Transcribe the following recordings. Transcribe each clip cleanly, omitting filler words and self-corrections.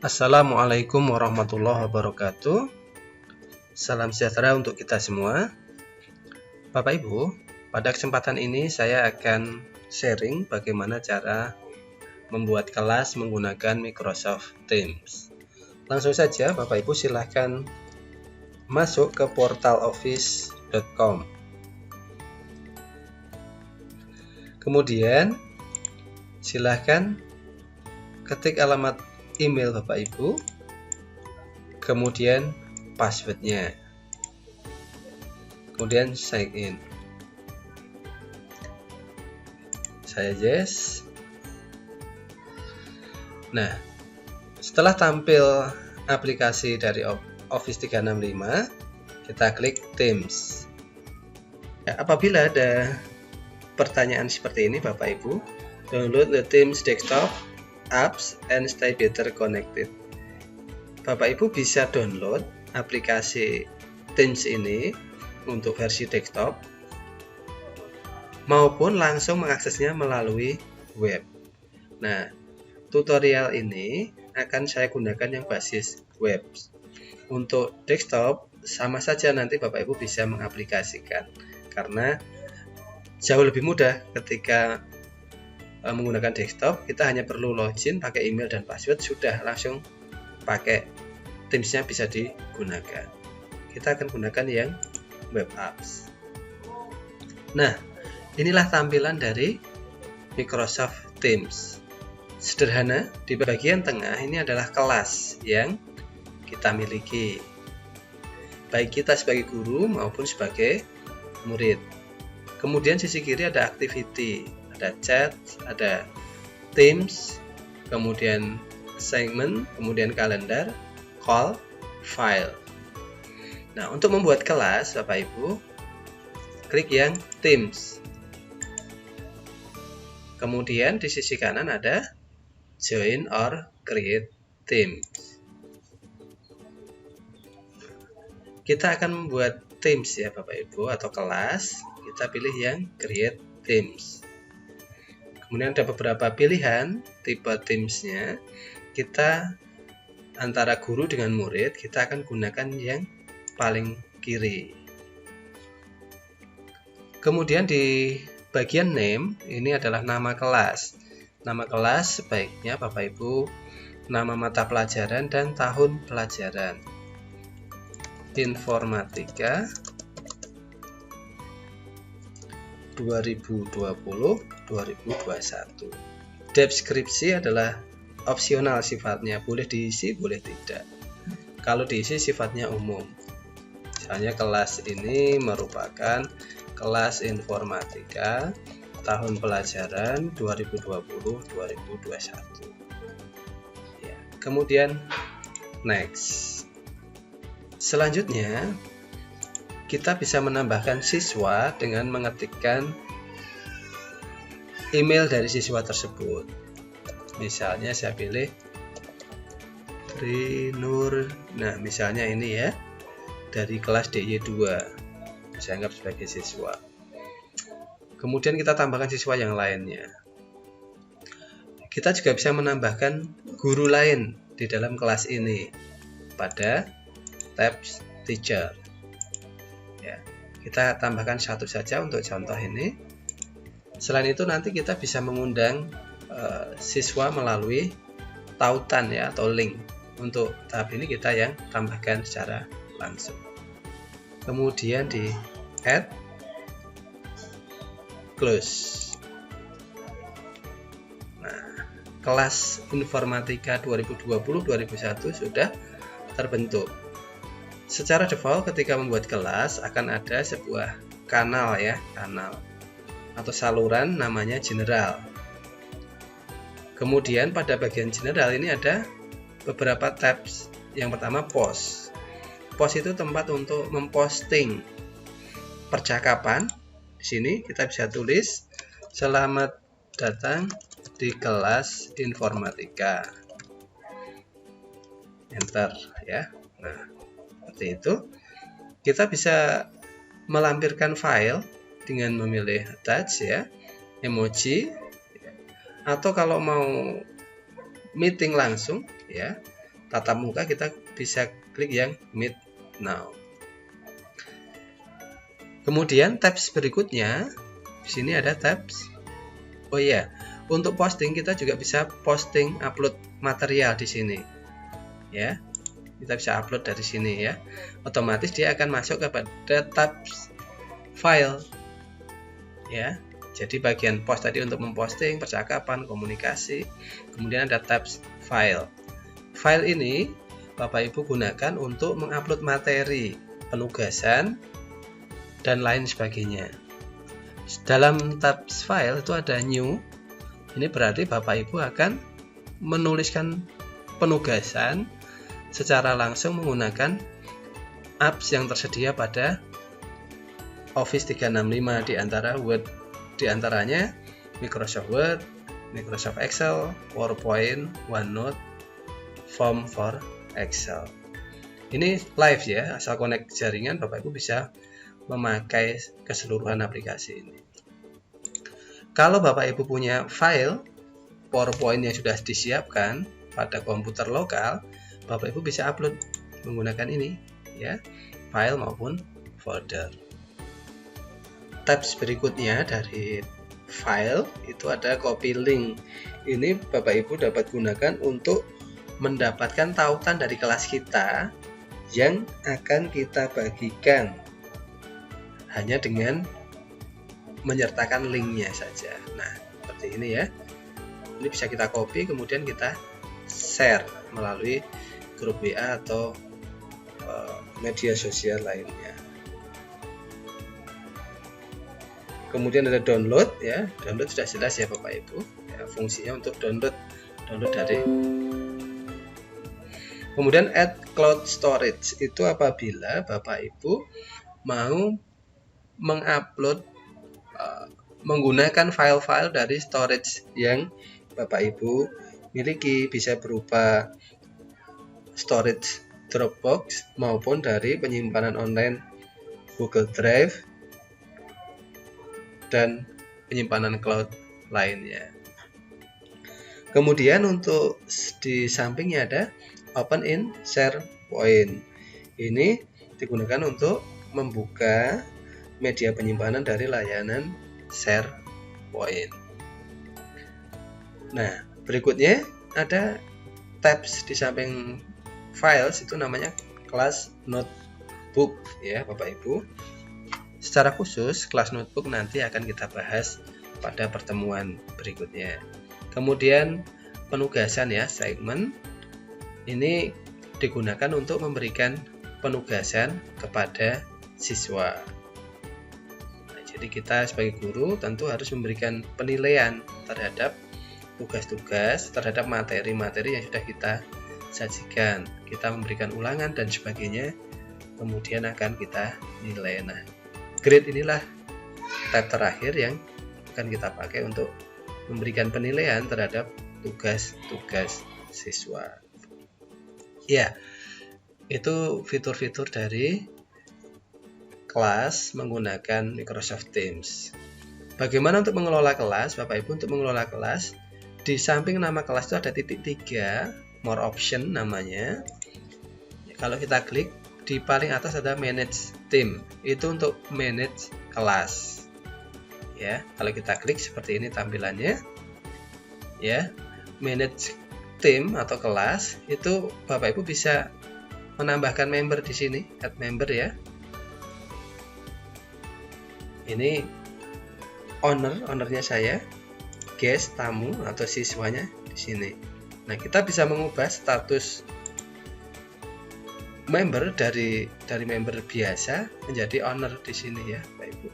Assalamualaikum warahmatullahi wabarakatuh. Salam sejahtera untuk kita semua. Bapak Ibu, pada kesempatan ini saya akan sharing bagaimana cara membuat kelas menggunakan Microsoft Teams. Langsung saja Bapak Ibu silahkan masuk ke portal office.com. Kemudian silahkan ketik alamat email Bapak Ibu, kemudian passwordnya, kemudian sign in. Saya yes. Nah, setelah tampil aplikasi dari Office 365, kita klik Teams. Apabila ada pertanyaan seperti ini Bapak Ibu, download the Teams desktop apps and stay better connected. Bapak Ibu bisa download aplikasi Teams ini untuk versi desktop maupun langsung mengaksesnya melalui web. Nah, tutorial ini akan saya gunakan yang basis web. Untuk desktop sama saja nanti Bapak Ibu bisa mengaplikasikan, karena jauh lebih mudah ketika menggunakan desktop. Kita hanya perlu login pakai email dan password, sudah langsung pakai Teams-nya bisa digunakan. Kita akan gunakan yang web apps. Nah, inilah tampilan dari Microsoft Teams. Sederhana, di bagian tengah ini adalah kelas yang kita miliki, baik kita sebagai guru maupun sebagai murid. Kemudian sisi kiri ada activity, ada chat, ada Teams, kemudian assignment, kemudian kalender, call, file. Nah, untuk membuat kelas Bapak Ibu, klik yang Teams. Kemudian di sisi kanan ada join or create Teams. Kita akan membuat Teams ya Bapak Ibu, atau kelas. Kita pilih yang create Teams. Kemudian ada beberapa pilihan tipe Teams-nya. Kita antara guru dengan murid, kita akan gunakan yang paling kiri. Kemudian di bagian name, ini adalah nama kelas. Nama kelas sebaiknya Bapak Ibu nama mata pelajaran dan tahun pelajaran. Informatika 2020-2021. Deskripsi adalah opsional sifatnya, boleh diisi, boleh tidak. Kalau diisi sifatnya umum. Misalnya kelas ini merupakan kelas informatika tahun pelajaran 2020-2021. Ya, kemudian next. Selanjutnya kita bisa menambahkan siswa dengan mengetikkan email dari siswa tersebut. Misalnya saya pilih Trinur. Nah, misalnya ini ya, dari kelas DY2, saya anggap sebagai siswa. Kemudian kita tambahkan siswa yang lainnya. Kita juga bisa menambahkan guru lain di dalam kelas ini pada tab teacher. Ya, kita tambahkan satu saja untuk contoh ini. Selain itu nanti kita bisa mengundang siswa melalui tautan ya, atau link. Untuk tahap ini kita yang tambahkan secara langsung. Kemudian di add, close. Nah, kelas informatika 2020-2021 sudah terbentuk. Secara default ketika membuat kelas akan ada sebuah kanal ya, kanal atau saluran namanya general. Kemudian pada bagian general ini ada beberapa tabs. Yang pertama post. Post itu tempat untuk memposting percakapan. Di sini kita bisa tulis selamat datang di kelas informatika. Enter ya. Nah, seperti itu. Kita bisa melampirkan file dengan memilih attach ya, emoji, atau kalau mau meeting langsung ya, tatap muka, kita bisa klik yang Meet Now. Kemudian tabs berikutnya, di sini ada tabs. Oh iya, untuk posting kita juga bisa posting upload material di sini. Ya, kita bisa upload dari sini ya. Otomatis dia akan masuk kepada tabs file. Ya, jadi bagian post tadi untuk memposting, percakapan, komunikasi. Kemudian ada tabs file. File ini Bapak Ibu gunakan untuk mengupload materi, penugasan, dan lain sebagainya. Dalam tabs file itu ada new. Ini berarti Bapak Ibu akan menuliskan penugasan secara langsung menggunakan apps yang tersedia pada Office 365, di antaranya Microsoft Word, Microsoft Excel, PowerPoint, OneNote, Form for Excel. Ini live ya, asal connect jaringan Bapak Ibu bisa memakai keseluruhan aplikasi ini. Kalau Bapak Ibu punya file PowerPoint yang sudah disiapkan pada komputer lokal, Bapak Ibu bisa upload menggunakan ini ya, file maupun folder. Tabs berikutnya dari file itu ada copy link. Ini Bapak Ibu dapat gunakan untuk mendapatkan tautan dari kelas kita yang akan kita bagikan hanya dengan menyertakan linknya saja. Nah, seperti ini ya. Ini bisa kita copy, kemudian kita share melalui grup WA atau media sosial lainnya. Kemudian ada download ya. Download sudah jelas ya Bapak Ibu. Ya, fungsinya untuk download dari. Kemudian add cloud storage itu apabila Bapak Ibu mau mengupload menggunakan file-file dari storage yang Bapak Ibu miliki, bisa berupa storage Dropbox maupun dari penyimpanan online Google Drive dan penyimpanan cloud lainnya. Kemudian untuk di sampingnya ada Open in SharePoint. Ini digunakan untuk membuka media penyimpanan dari layanan SharePoint. Nah, berikutnya ada tabs di samping files, itu namanya kelas notebook ya Bapak Ibu. Secara khusus kelas notebook nanti akan kita bahas pada pertemuan berikutnya. Kemudian penugasan ya, segmen ini digunakan untuk memberikan penugasan kepada siswa. Jadi kita sebagai guru tentu harus memberikan penilaian terhadap tugas-tugas, terhadap materi-materi yang sudah kita sajikan. Kita memberikan ulangan dan sebagainya, kemudian akan kita nilai. Nah, grade inilah tab terakhir yang akan kita pakai untuk memberikan penilaian terhadap tugas-tugas siswa. Ya, itu fitur-fitur dari kelas menggunakan Microsoft Teams. Bagaimana untuk mengelola kelas? Bapak Ibu, untuk mengelola kelas, di samping nama kelas itu ada titik 3, more option namanya. Kalau kita klik, di paling atas ada manage team, itu untuk manage kelas. Ya, kalau kita klik seperti ini tampilannya. Ya, manage team atau kelas, itu Bapak Ibu bisa menambahkan member di sini, add member ya. Ini ownernya saya, guest, tamu atau siswanya di sini. Nah, kita bisa mengubah status member dari member biasa menjadi owner di sini ya, Bapak Ibu.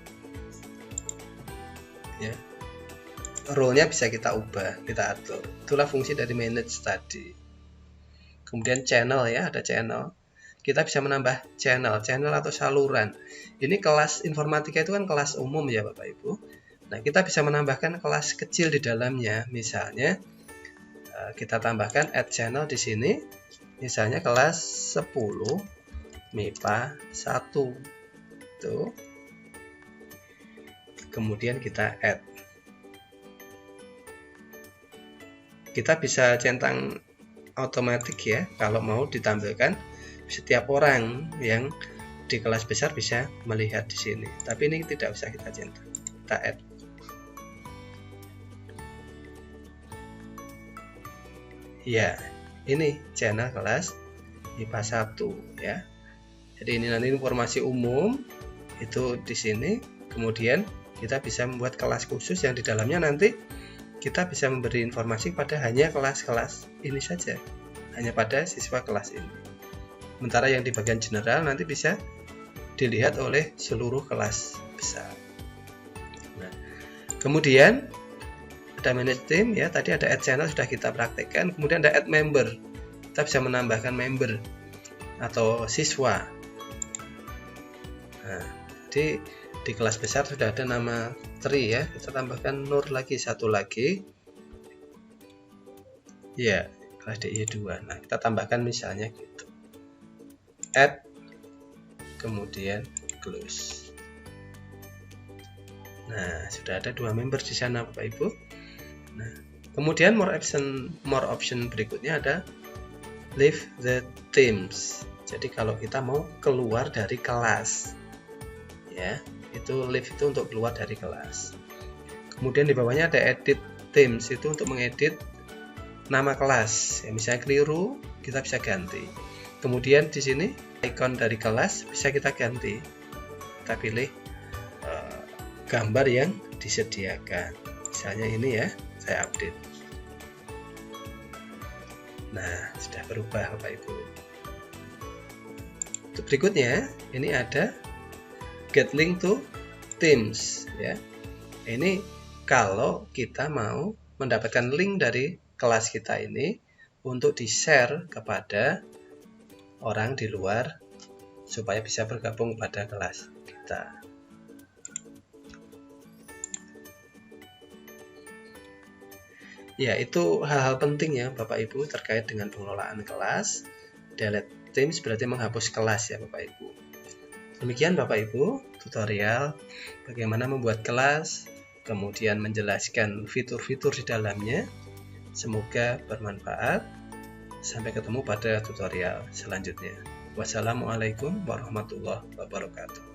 Ya. Role-nya bisa kita ubah, kita atur. Itulah fungsi dari manage tadi. Kemudian channel ya, ada channel. Kita bisa menambah channel atau saluran. Ini kelas informatika itu kan kelas umum ya Bapak Ibu. Nah, kita bisa menambahkan kelas kecil di dalamnya. Misalnya kita tambahkan add channel di sini. Misalnya kelas 10 MIPA 1. Tuh. Kemudian kita add. Kita bisa centang otomatis ya, kalau mau ditampilkan setiap orang yang di kelas besar bisa melihat di sini. Tapi ini tidak usah kita centang, kita add. Ya, ini channel kelas IPA 1 ya. Jadi ini nanti informasi umum itu di sini. Kemudian kita bisa membuat kelas khusus yang di dalamnya nanti kita bisa memberi informasi pada hanya kelas-kelas ini saja, hanya pada siswa kelas ini. Sementara yang di bagian general nanti bisa dilihat oleh seluruh kelas besar. Nah, kemudian ada manage team ya, tadi ada add channel sudah kita praktekkan. Kemudian ada add member, kita bisa menambahkan member atau siswa. Nah, jadi di kelas besar sudah ada nama Tri ya, kita tambahkan Nur lagi, satu lagi ya, kelas DI 2. Nah, kita tambahkan misalnya gitu, add kemudian close. Nah, sudah ada 2 member di sana Bapak Ibu. Nah, kemudian more option berikutnya ada leave the teams. Jadi kalau kita mau keluar dari kelas ya, itu leave itu untuk keluar dari kelas. Kemudian di bawahnya ada edit teams, itu untuk mengedit nama kelas ya, misalnya keliru kita bisa ganti. Kemudian di sini icon dari kelas bisa kita ganti, kita pilih gambar yang disediakan, misalnya ini ya, saya update. Nah, sudah berubah Bapak Ibu. Untuk berikutnya ini ada get link to teams ya. Ini kalau kita mau mendapatkan link dari kelas kita ini untuk di-share kepada orang di luar supaya bisa bergabung pada kelas kita. Ya, itu hal-hal penting ya Bapak Ibu terkait dengan pengelolaan kelas. Delete teams berarti menghapus kelas ya Bapak Ibu. Demikian Bapak Ibu tutorial bagaimana membuat kelas, kemudian menjelaskan fitur-fitur di dalamnya. Semoga bermanfaat. Sampai ketemu pada tutorial selanjutnya. Wassalamualaikum warahmatullahi wabarakatuh.